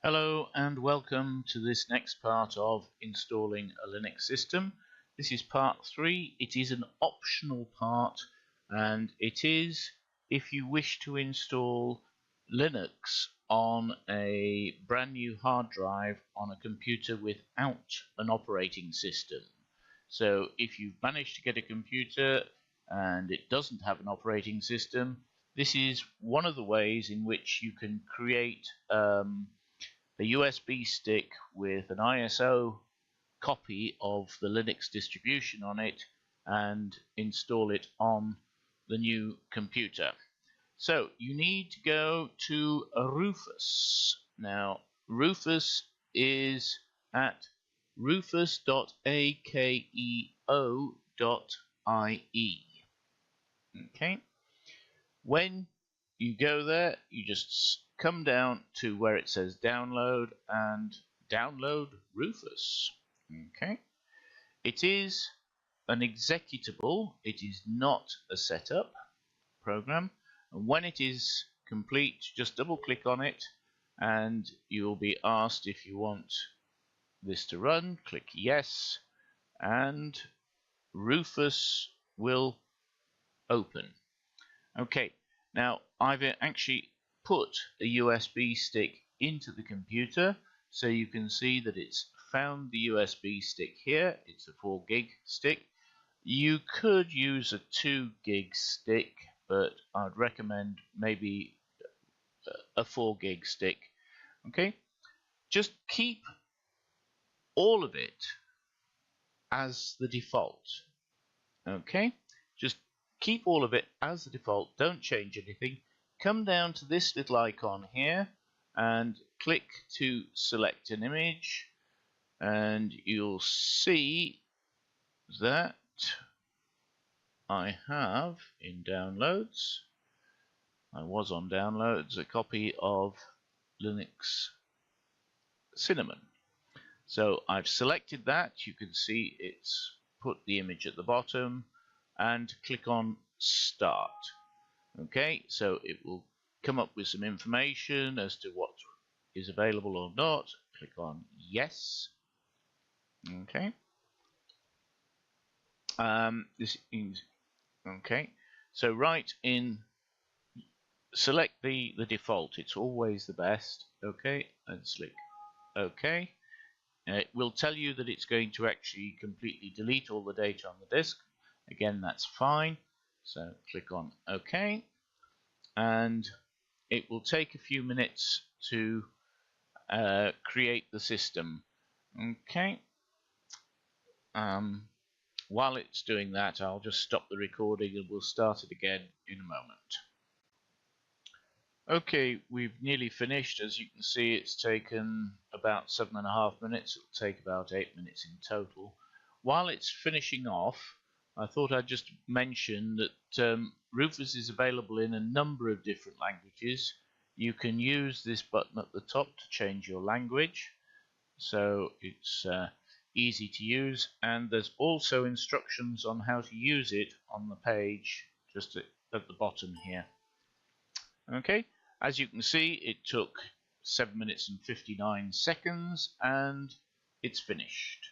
Hello and welcome to this next part of installing a Linux system. This is part 3. It is an optional part and it is if you wish to install Linux on a brand new hard drive on a computer without an operating system. So if you've managed to get a computer and it doesn't have an operating system, this is one of the ways in which you can create a USB stick with an ISO copy of the Linux distribution on it and install it on the new computer. So you need to go to Rufus. Now Rufus is at rufus.akeo.ie. Okay. When you go there, you just come down to where it says download and download Rufus. Okay. It is an executable. It is not a setup program. And when it is complete, just double click on it and you'll be asked if you want this to run. Click yes and Rufus will open. Okay, now I've actually put a USB stick into the computer so you can see that it's found the USB stick here. It's a 4 gig stick. You could use a 2 gig stick, but I'd recommend maybe a 4 gig stick. Okay, just keep all of it as the default. Okay, just keep all of it as the default, don't change anything. Come down to this little icon here and click to select an image and you'll see that I have in downloads, I was on downloads, a copy of Linux Cinnamon. So I've selected that. You can see it's put the image at the bottom and click on start. Okay, so it will come up with some information as to what is available or not. Click on yes. Okay. This is okay. So right in select the default. It's always the best. Okay, and click OK. It will tell you that it's going to actually completely delete all the data on the disk. Again, that's fine. So click on OK, and it will take a few minutes to create the system. Okay. While it's doing that, I'll just stop the recording and we'll start it again in a moment. Okay, we've nearly finished. As you can see, it's taken about 7.5 minutes. It'll take about 8 minutes in total. While it's finishing off, I thought I'd just mention that Rufus is available in a number of different languages. You can use this button at the top to change your language, so it's easy to use, and there's also instructions on how to use it on the page just at the bottom here. Okay, as you can see, it took 7 minutes and 59 seconds and it's finished.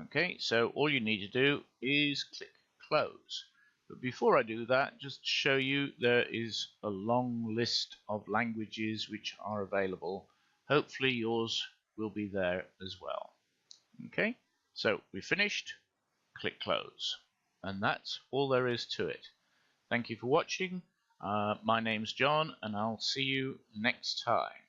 Okay, so all you need to do is click close. But before I do that, just to show you, there is a long list of languages which are available. Hopefully yours will be there as well. Okay, so we finished. Click close. And that's all there is to it. Thank you for watching. My name's John and I'll see you next time.